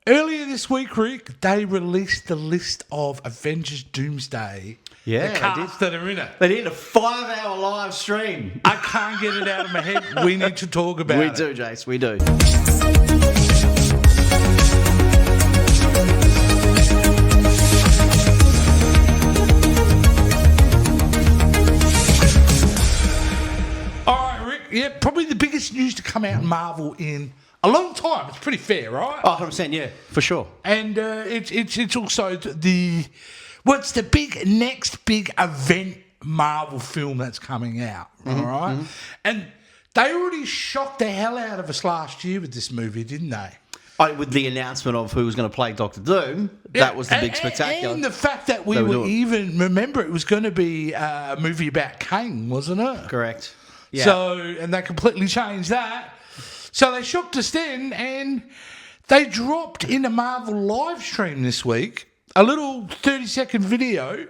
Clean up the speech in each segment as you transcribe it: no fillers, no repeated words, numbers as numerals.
Earlier this week, Rick, they released the list of Avengers Doomsday. Yeah, the cast that are in it. They did a 5-hour live stream. I can't get it out of my head. We need to talk about it. We do, Jace, we do. All right, Rick. Yeah, probably the biggest news to come out in Marvel in a long time. It's pretty fair, right? Oh, 100%, yeah, for sure. And it's also what's the next big event Marvel film that's coming out, all right? Mm-hmm. And they already shocked the hell out of us last year with this movie, didn't they? With the announcement of who was going to play Doctor Doom, that was the big spectacular. And the fact that we were even, remember, it was going to be a movie about Kang, wasn't it? Correct. Yeah. So, and they completely changed that. So they shocked us then, and they dropped in a Marvel live stream this week a little 30-second video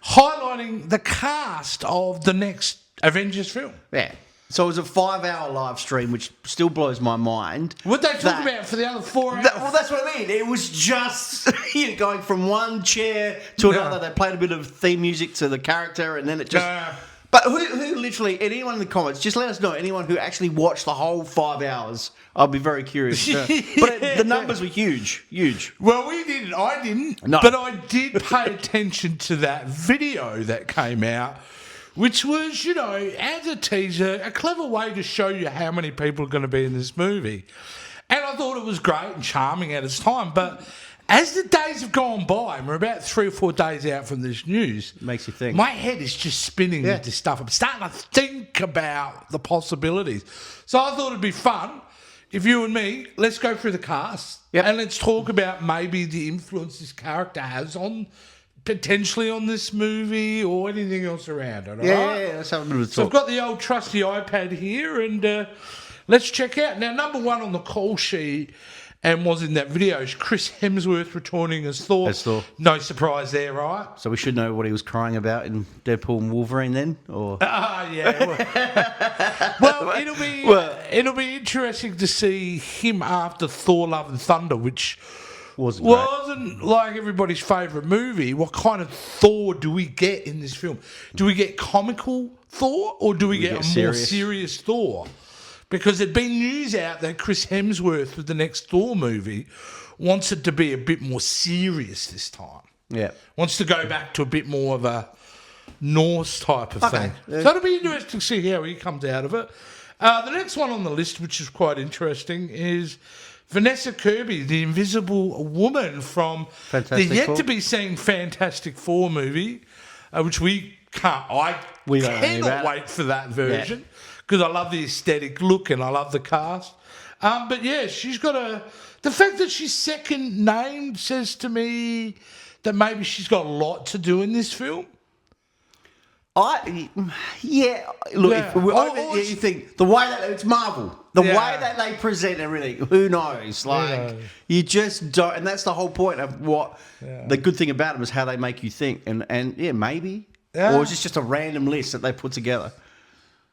highlighting the cast of the next Avengers film. Yeah. So it was a 5-hour live stream, which still blows my mind. What they talk about for the other 4 hours? Well, that's what I mean. It was just going from one chair to another. They played a bit of theme music to the character, and then it just... But who literally, anyone in the comments, just let us know, anyone who actually watched the whole 5 hours. I'll be very curious. But the numbers were huge. Well, we didn't. I didn't. No. But I did pay attention to that video that came out, which was, as a teaser, a clever way to show you how many people are going to be in this movie. And I thought it was great and charming at its time, but... As the days have gone by, and we're about 3 or 4 days out from this news, makes you think. My head is just spinning with this stuff. I'm starting to think about the possibilities. So I thought it'd be fun if you and me, let's go through the cast and let's talk about maybe the influence this character has on potentially on this movie or anything else around it. Yeah, let's have a bit of a talk. So I've got the old trusty iPad here, and let's check out. Now, number one on the call sheet. And was in that video is Chris Hemsworth returning as Thor. No surprise there, right? So we should know what he was crying about in Deadpool and Wolverine then, or yeah. Well, it'll be interesting to see him after Thor: Love and Thunder, which wasn't like everybody's favourite movie. What kind of Thor do we get in this film? Do we get comical Thor, or do we get a more serious Thor? Because there'd been news out that Chris Hemsworth with the next Thor movie wants it to be a bit more serious this time. Yeah. Wants to go back to a bit more of a Norse type of thing. So it'll be interesting to see how he comes out of it. The next one on the list, which is quite interesting, is Vanessa Kirby, the Invisible Woman from the yet-to-be-seen Fantastic Four movie, which we can't... I cannot wait for that version. Yeah. Because I love the aesthetic look and I love the cast. But yeah, she's got the fact that she's second named says to me that maybe she's got a lot to do in this film. You think the way that it's Marvel, the way that they present everything, who knows? You just don't, and that's the whole point of what the good thing about them is how they make you think, and maybe, or is this just a random list that they put together?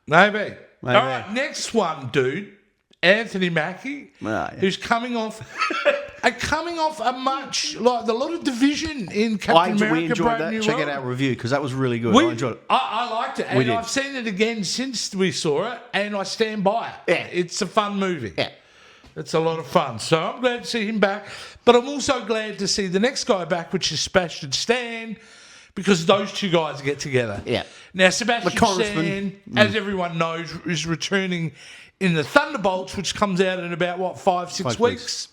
Maybe. All right, next one, dude. Anthony Mackie, who's coming off a much, like a lot of division in Captain America. We enjoyed that. Check out our review because that was really good. I enjoyed it. I liked it. And I've seen it again since we saw it, and I stand by it. Yeah. It's a fun movie. Yeah. It's a lot of fun. So I'm glad to see him back. But I'm also glad to see the next guy back, which is Sebastian Stan, because those two guys get together. Yeah. Now, Sebastian Stan, as everyone knows, is returning in the Thunderbolts, which comes out in about, 5-6 weeks?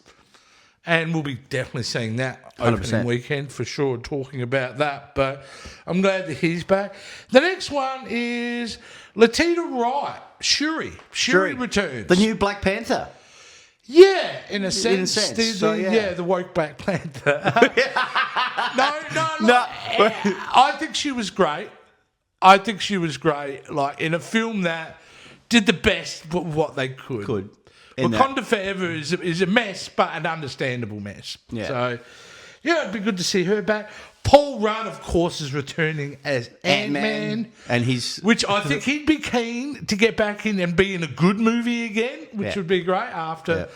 And we'll be definitely seeing that 100%. Opening weekend for sure, talking about that. But I'm glad that he's back. The next one is Letitia Wright, Shuri. Shuri returns. The new Black Panther. Yeah, in a sense. The woke Black Panther. No. I think she was great. Like, in a film that did the best but what they could. Wakanda Forever is a mess, but an understandable mess. Yeah. So, it'd be good to see her back. Paul Rudd, of course, is returning as Ant-Man. And which I think he'd be keen to get back in and be in a good movie again, which would be great after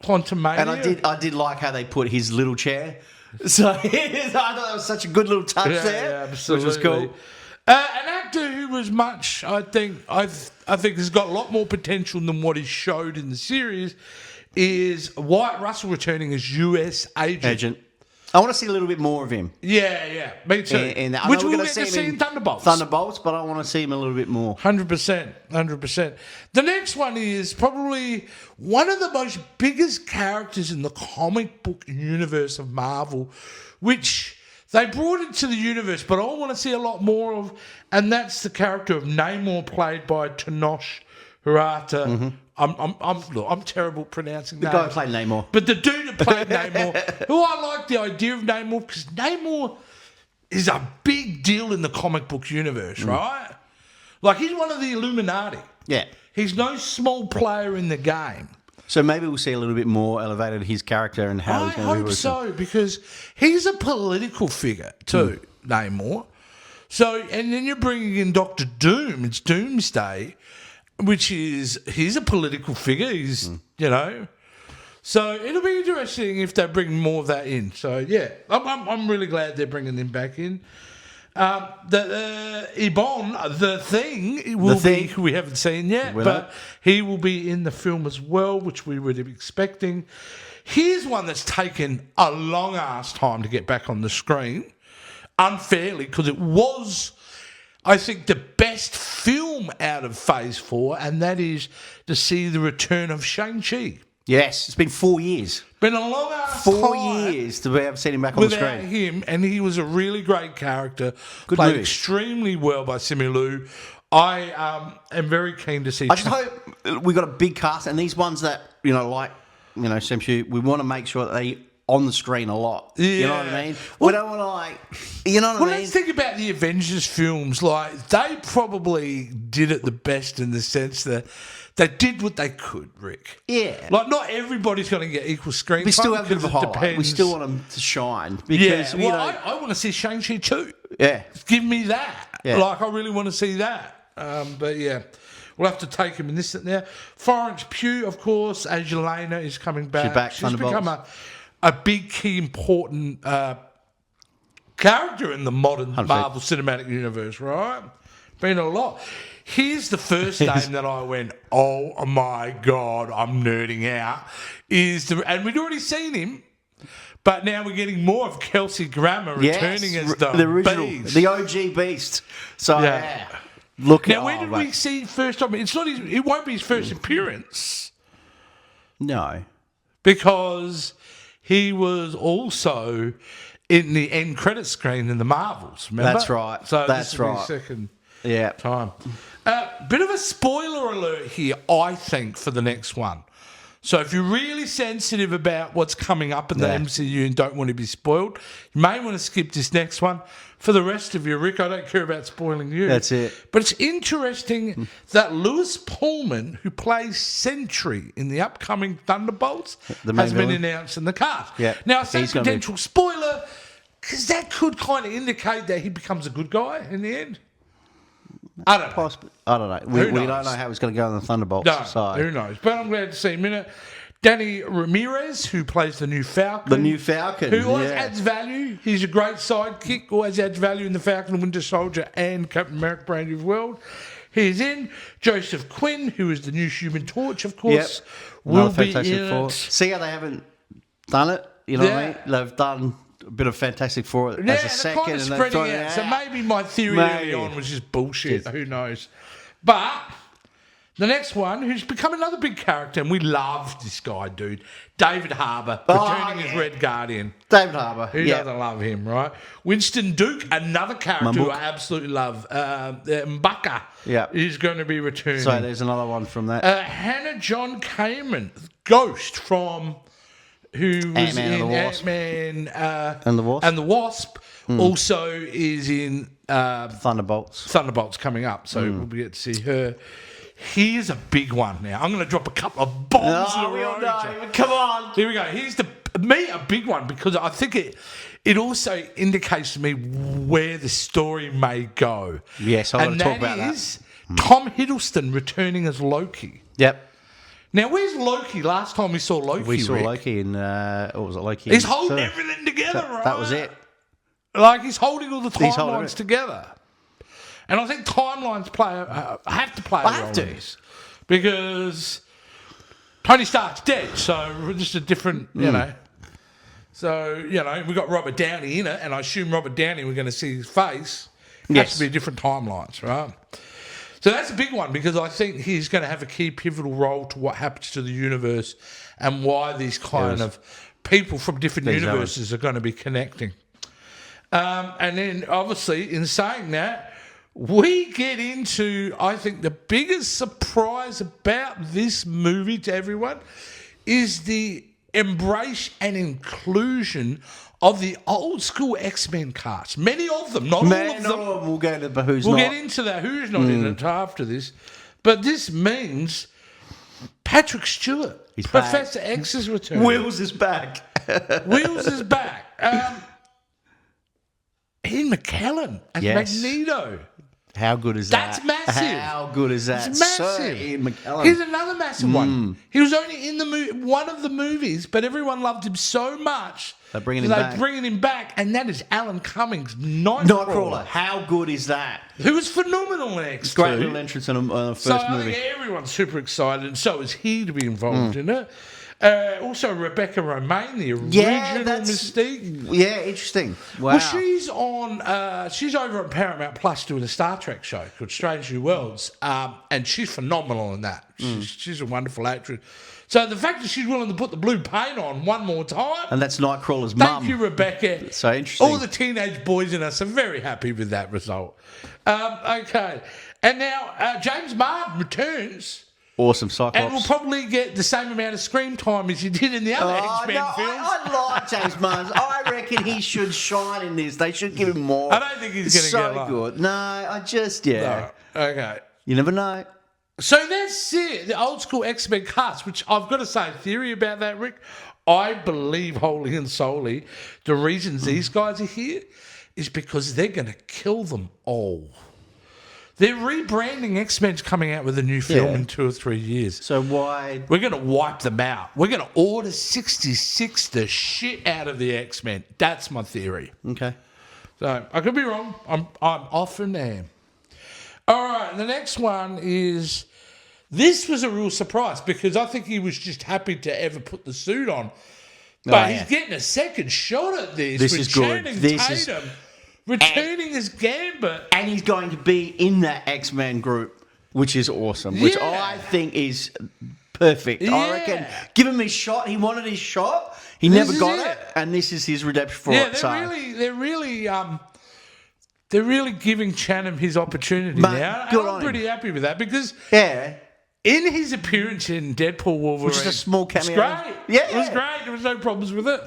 Quantumania. And I did like how they put his little chair. So I thought that was such a good little touch there. Yeah, absolutely. Which was cool. An actor who was much, I think has got a lot more potential than what he showed in the series is Wyatt Russell returning as US agent. I want to see a little bit more of him. Yeah, me too. Which we'll get to see in Thunderbolts. Thunderbolts, but I want to see him a little bit more. 100%. The next one is probably one of the most biggest characters in the comic book universe of Marvel, which they brought into the universe, but I want to see a lot more of, and that's the character of Namor, played by Tenoch Huerta. I'm terrible at pronouncing names. The guy who played Namor. But the dude who played Namor, who I like the idea of Namor, because Namor is a big deal in the comic book universe, right? Like, he's one of the Illuminati. Yeah. He's no small player in the game. So maybe we'll see a little bit more elevated his character and how he's going to be. I hope so, because he's a political figure too, Namor. So, and then you're bringing in Doctor Doom. It's Doomsday, which is, he's a political figure. He's, so it'll be interesting if they bring more of that in. So yeah, I'm really glad they're bringing him back in. Ibon, the Thing, we haven't seen yet, but he will be in the film as well, which we would be expecting. Here's one that's taken a long-ass time to get back on the screen, unfairly, because it was, I think, the best film out of Phase 4, and that is to see the return of Shang-Chi. Yes, it's been 4 years. Been a long ass 4 years to be able to see him back on the screen. Without him, and he was a really great character. Good played movie. Extremely well by Simu Liu. I am very keen to see. I just hope we got a big cast, and these ones that Shemshu, we want to make sure that they on the screen a lot. Yeah. You know what I mean? We don't want to Well, let's think about the Avengers films. Like, they probably did it the best in the sense that they did what they could, Rick. Yeah. Like, not everybody's going to get equal screen time. We still have a bit of a highlight. We still want them to shine. Because, I want to see Shang-Chi too. Yeah. Give me that. Yeah. Like, I really want to see that. But, yeah, we'll have to take him in this now. Florence Pugh, of course, as Yelena is coming back. She's become a big, key, important character in the modern 100%. Marvel Cinematic Universe, right? Been a lot. Here's the first name that I went, oh my God, I'm nerding out. And we'd already seen him, but now we're getting more of Kelsey Grammer returning as the original, Beast. the OG Beast. So, yeah. Where did we see first time? It won't be his first appearance. No. Because he was also in the end credit screen in the Marvels, remember? That's right. So that's this will be right. his second Yeah. time. Bit of a spoiler alert here, I think, for the next one. So if you're really sensitive about what's coming up in the MCU and don't want to be spoiled, you may want to skip this next one. For the rest of you, Rick, I don't care about spoiling you. That's it. But it's interesting that Lewis Pullman, who plays Sentry in the upcoming Thunderbolts, has been announced in the cast. Yeah. Now, I say potential spoiler because that could kind of indicate that he becomes a good guy in the end. I don't know. Possibly. I don't know. We don't know how it's going to go in the Thunderbolts. No, side. who knows? But I'm glad to see him in it. Danny Ramirez, who plays the new Falcon. The new Falcon. Who always adds value. He's a great sidekick. Always adds value in the Falcon, Winter Soldier, and Captain America Brand New World. He's in. Joseph Quinn, who is the new Human Torch, of course, will be in it. See how they haven't done it? You know what I mean? They've done a bit of Fantastic Four as a second. Kind of spreading out. So maybe my theory early on was just bullshit. Who knows? But the next one, who's become another big character, and we love this guy, dude, David Harbour, returning as Red Guardian. David Harbour. Who doesn't love him, right? Winston Duke, another character who I absolutely love. M'Baka is going to be returning. So there's another one from that. Hannah John Kamen, Ghost from... who was in Ant-Man and the Wasp, also is in Thunderbolts coming up, so we'll get to see her. Here's a big one now. I'm going to drop a couple of bombs in a row. Come on. Here we go. Here's a big one, because I think it also indicates to me where the story may go. Yes, I want to talk about that. And that is Tom Hiddleston returning as Loki. Yep. Now, where's Loki? Last time we saw Loki, We saw Rick, Loki in, what was it, Loki? he's holding So- everything together, right? That was it. Like, he's holding all the He's holding timelines it. together. And I think timelines have to play a role in this. Because Tony Stark's dead, so we're just a different, you know. So, you know, we've got Robert Downey in it, and I assume Robert Downey, we're going to see his face. Has to be different timelines, right? So that's a big one, because I think he's going to have a key pivotal role to what happens to the universe and why these kind of people from different universes are going to be connecting. And then, obviously, in saying that, we get into, I think, the biggest surprise about this movie to everyone is the embrace and inclusion of the old school X-Men cast. Many of them, not all of them. We'll go to who's We'll not. get into that. Who's not in it after this. But this means Patrick Stewart. He's Professor X is returning. Wheels is back. Wheels is back. Ian McKellen as Magneto. How good is that? That's massive. How good is that? It's massive. Sir Ian McKellen. Here's another massive one. He was only in the one of the movies, but everyone loved him so much. They're bringing him back. And that is Alan Cummings' Nightcrawler. How good is that? Who was phenomenal in X2. Great little entrance in a first so movie. I think everyone's super excited, and so is he to be involved in it. Also, Rebecca Romaine, the original Mystique. Yeah, interesting. Wow. Well, she's on. She's over on Paramount Plus doing a Star Trek show called Strange New Worlds, and she's phenomenal in that. She's a wonderful actress. So the fact that she's willing to put the blue paint on one more time, and that's Nightcrawler's mum. Thank you, Rebecca. So interesting. All the teenage boys in us are very happy with that result. Okay, and now James Marden returns. Awesome, Cyclops. And we'll probably get the same amount of screen time as you did in the other X-Men films. I like James Marden. I reckon he should shine in this. They should give him more. I don't think he's going to get so good. No, I just, No. Okay. You never know. So that's it. The old school X-Men cast, which I've got to say, theory about that, Rick, I believe wholly and solely the reasons these guys are here is because they're going to kill them all. They're rebranding. X-Men's coming out with a new film in 2 or 3 years. So why? We're going to wipe them out. We're going to order 66 the shit out of the X-Men. That's my theory. Okay. So I could be wrong. I'm off and am. All right. The next one is. This was a real surprise because I think he was just happy to ever put the suit on. But he's getting a second shot at this. This with is good. Channing This is- Tatum returning as Gambit. And he's going to be in that X-Men group, which is awesome. Which Yeah. I think is perfect. Yeah. I reckon. Give him his shot. He wanted his shot. He This never is got it. it. And this is his redemption for Yeah, it. they're really giving Channing his opportunity Mate, now. good And on I'm him. pretty happy with that because Yeah. in his appearance in Deadpool Wolverine, Which is a small cameo. It's great. Yeah. It was great. There was no problems with it.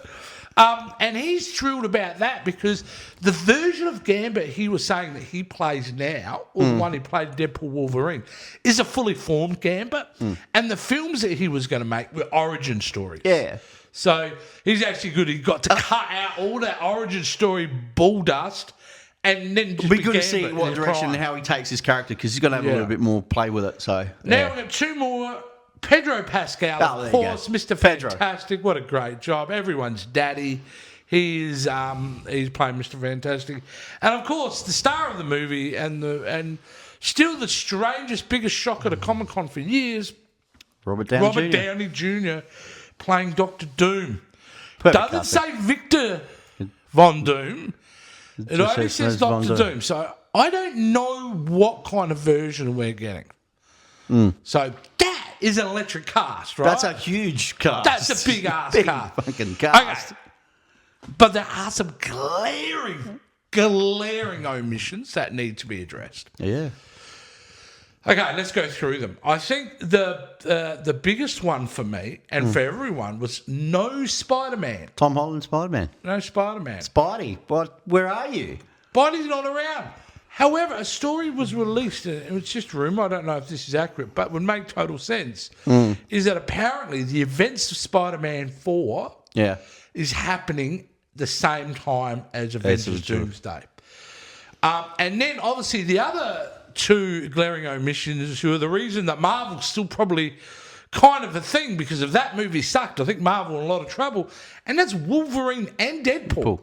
And he's thrilled about that because the version of Gambit he was saying that he plays now, or the one he played in Deadpool Wolverine, is a fully formed Gambit. And the films that he was going to make were origin stories. Yeah. So he's actually good. He got to cut out all that origin story bull dust and then just It'll be good to Gambit see in what his direction prime. and how he takes his character because he's going to have a little bit more play with it. So Now we've got 2 more. Pedro Pascal, Oh, of there you course, go. Mr. Pedro. Fantastic. What a great job. Everyone's daddy. He's playing Mr. Fantastic. And, of course, the star of the movie and still the strangest, biggest shock at a Comic-Con for years, Robert Downey Jr. Downey Jr. playing Dr. Doom. Perfect Doesn't casting. say Victor Von Doom. It just only says Von Dr. Doom. So I don't know what kind of version we're getting. So that is an electric cast, right? That's a huge cast. That's a big-ass Big cast. fucking cast. Okay. But there are some glaring omissions that need to be addressed. Yeah. Okay, let's go through them. I think the biggest one for me and for everyone was no Spider-Man. Tom Holland, Spider-Man. No Spider-Man. Spidey, what? Where are you? Spidey's not around. However, a story was released, and it was just rumour, I don't know if this is accurate, but would make total sense, is that apparently the events of Spider-Man 4 is happening the same time as Avengers Doomsday. And then, obviously, the other 2 glaring omissions who are the reason that Marvel's still probably kind of a thing because if that movie sucked, I think Marvel in a lot of trouble. And that's Wolverine and Deadpool.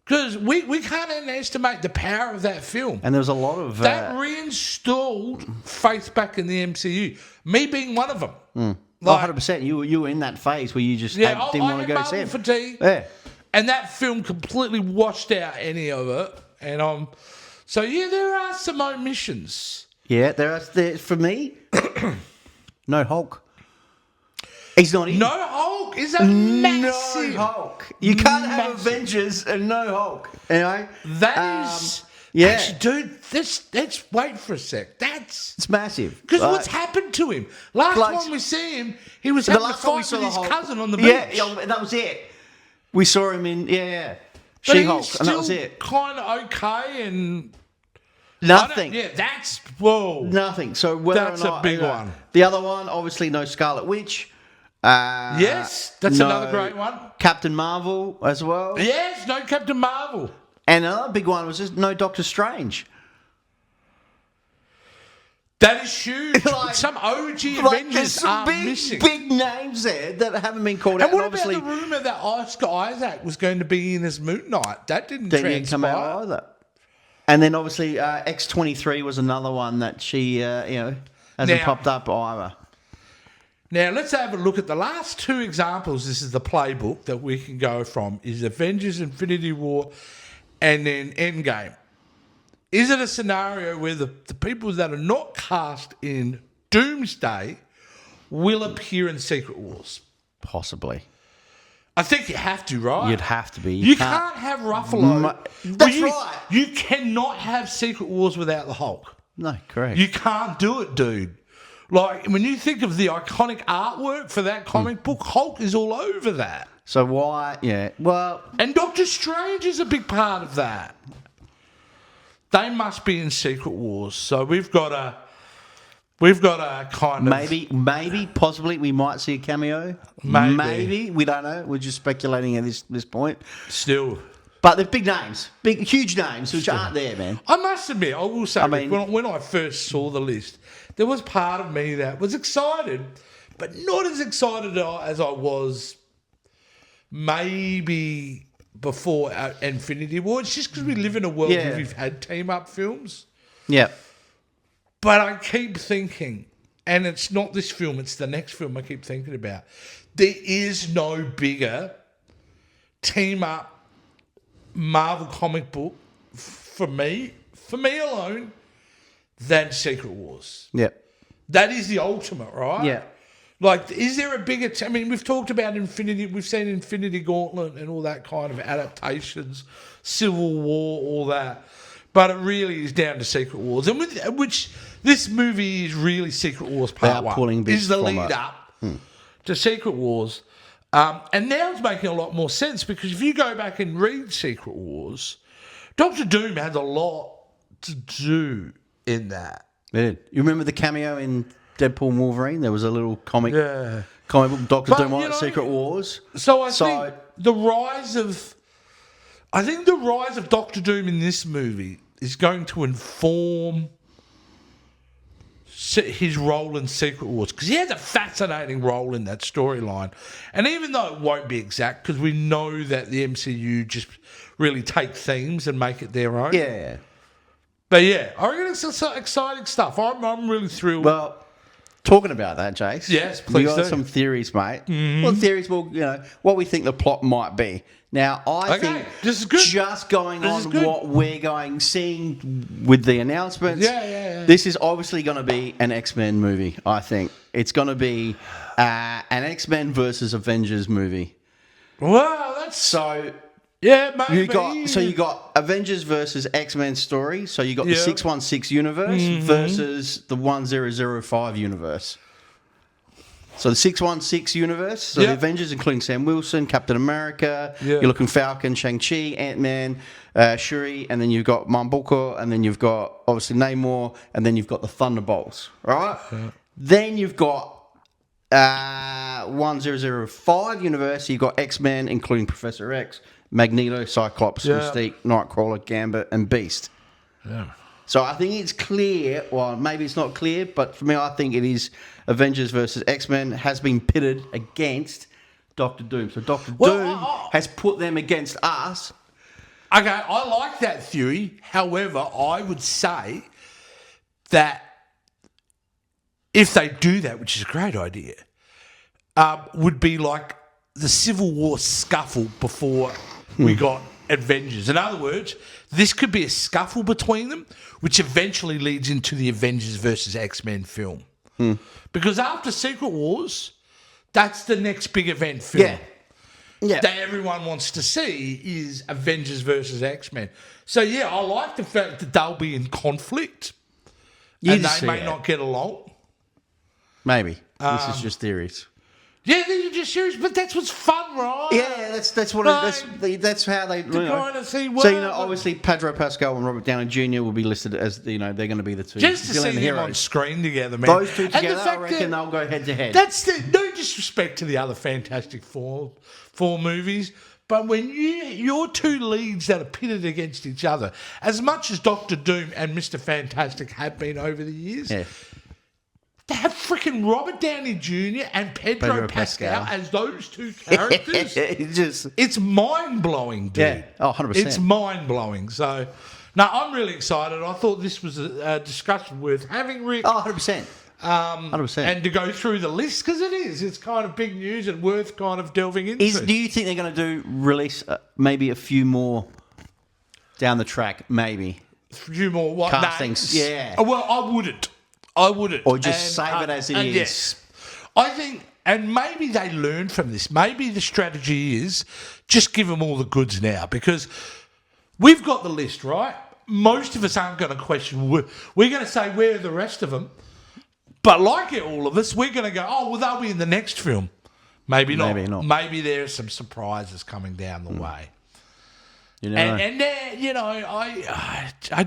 Because we can't underestimate the power of that film. And there was a lot of... that reinstalled faith back in the MCU. Me being one of them. 100%. You were in that phase where you just didn't want to go see it. Fatigue. Yeah. And that film completely washed out any of it. And so, yeah, there are some omissions. Yeah, there for me, no Hulk. He's not in. No Hulk is a massive... No Hulk. You can't have Avengers and no Hulk. You know? That is... Yeah. Actually, dude, let's wait for a sec. It's massive. Because what's happened to him? Last time we see him, he was having a fight with his cousin on the beach. Yeah, that was it. We saw him in... Yeah. But She-Hulk, and that was it. Kind of okay and... Nothing. Yeah, that's... Whoa. Nothing. So that's a big one. The other one, obviously, no Scarlet Witch. Yes, that's another great one. Captain Marvel as well. Yes, no Captain Marvel. And another big one was just no Doctor Strange. That is huge. Some OG Avengers are missing. Big names there that haven't been called out. And what about the rumour that Oscar Isaac was going to be in as Moon Knight? That didn't come out either. And then obviously X-23 was another one that she hasn't popped up either. Now, let's have a look at the last two examples. This is the playbook that we can go from, is Avengers Infinity War and then Endgame. Is it a scenario where the people that are not cast in Doomsday will appear in Secret Wars? Possibly. I think you have to, right? You'd have to be. You can't have Ruffalo. That's right. You cannot have Secret Wars without the Hulk. No, correct. You can't do it, dude. Like, when you think of the iconic artwork for that comic book, Hulk is all over that. So why? Yeah, well... And Doctor Strange is a big part of that. They must be in Secret Wars. So we've got a kind of... Maybe, possibly, we might see a cameo. Maybe. We don't know. We're just speculating at this point. Still... But they're big names, huge names, which aren't there, man. I must admit, I will say, when I first saw the list, there was part of me that was excited, but not as excited as I was maybe before Infinity War. It's just because we live in a world where we've had team-up films. Yeah. But I keep thinking, and it's not this film, it's the next film I keep thinking about, there is no bigger team-up Marvel comic book for me alone than Secret Wars. Yeah. That is the ultimate, right? Yeah. Like, is there a bigger... I mean, we've talked about we've seen Infinity Gauntlet and all that kind of adaptations, Civil War, all that. But it really is down to Secret Wars. And which this movie is really Secret Wars Part 1. Is the lead up to Secret Wars. And now it's making a lot more sense because if you go back and read Secret Wars, Doctor Doom has a lot to do in that. Yeah. You remember the cameo in Deadpool and Wolverine? There was a little comic book Doctor Doom on Secret Wars. So I think the rise of Doctor Doom in this movie is going to inform his role in Secret Wars, because he has a fascinating role in that storyline. And even though it won't be exact, because we know that the MCU just really take themes and make it their own. Yeah. But yeah, I reckon it's exciting stuff. I'm really thrilled. Well, talking about that, Jace. Yes, please we got some theories, mate. Mm-hmm. Well, theories, what we think the plot might be. Now, I think this is good. Just going on what we're seeing with the announcements. Yeah. This is obviously going to be an X-Men movie, I think. It's going to be an X-Men versus Avengers movie. Wow, that's... So... Yeah, maybe. You got Avengers versus X-Men story. So you got the 616 universe versus the 1005 universe. So the 616 universe, so the Avengers, including Sam Wilson, Captain America, you're looking Falcon, Shang-Chi, Ant-Man, Shuri, and then you've got M'Baku, and then you've got, obviously, Namor, and then you've got the Thunderbolts, right? Yeah. Then you've got 1005 universe, you've got X-Men, including Professor X, Magneto, Cyclops, Mystique, Nightcrawler, Gambit, and Beast. Yeah. So I think it's clear, well, maybe it's not clear, but for me, I think it is Avengers versus X-Men has been pitted against Doctor Doom. So Doctor Doom has put them against us. Okay, I like that theory. However, I would say that if they do that, which is a great idea, would be like the Civil War scuffle before we got Avengers. In other words, this could be a scuffle between them, which eventually leads into the Avengers versus X-Men film. Because after Secret Wars, that's the next big event film that everyone wants to see is Avengers versus X-Men. So, yeah, I like the fact that they'll be in conflict and they may not get along. Maybe. This is just theories. Yeah, these are just serious, but that's what's fun, right? Yeah, that's what that's how they. Kind of see so obviously Pedro Pascal and Robert Downey Jr. will be listed as they're going to be the two. Just to see them on screen together, man. Those two together, I reckon they'll go head to head. That's no disrespect to the other Fantastic Four movies, but when your two leads that are pitted against each other, as much as Doctor Doom and Mr. Fantastic have been over the years. Yeah. They have freaking Robert Downey Jr. and Pedro Pascal as those two characters. It's mind-blowing, dude. Yeah. Oh, 100%. It's mind-blowing. So, no, I'm really excited. I thought this was a discussion worth having, Rick. Oh, 100%. 100%. And to go through the list, because it is. It's kind of big news and worth kind of delving into. Do you think they're going to release maybe a few more down the track, maybe? A few more what? Castings. Yeah. Well, I wouldn't. Or just save it as it is. Yes. I think, and maybe they learned from this. Maybe the strategy is just give them all the goods now because we've got the list, right? Most of us aren't going to question. We're going to say, where are the rest of them? But like all of us, we're going to go, oh, well, they'll be in the next film. Maybe not. Maybe there are some surprises coming down the way. You know. I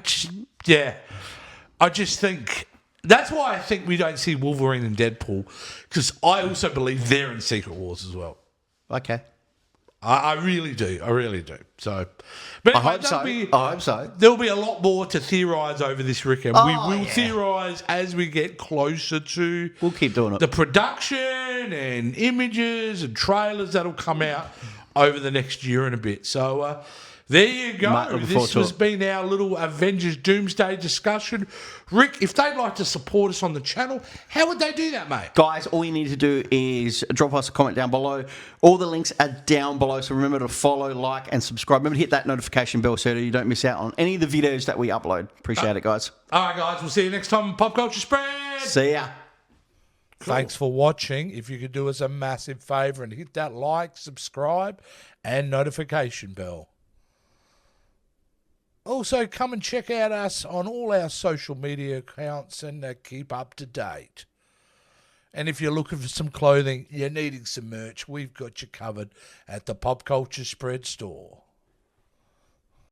just think... That's why I think we don't see Wolverine and Deadpool, because I also believe they're in Secret Wars as well. Okay. I really do. So, but anyway, I hope so. There'll be a lot more to theorise over this, Rick, and we will theorise as we get closer to. We'll keep doing it. The production and images and trailers that'll come out over the next year and a bit. So. There you go. Mate, this has been our little Avengers Doomsday discussion. Rick, if they'd like to support us on the channel, how would they do that, mate? Guys, all you need to do is drop us a comment down below. All the links are down below, so remember to follow, like, and subscribe. Remember to hit that notification bell so that you don't miss out on any of the videos that we upload. Appreciate it, guys. All right, guys. We'll see you next time on Pop Culture Spread. See ya. Thanks for watching. If you could do us a massive favour and hit that like, subscribe, and notification bell. Also, come and check out us on all our social media accounts and keep up to date. And if you're looking for some clothing, you're needing some merch, we've got you covered at the Pop Culture Spread store.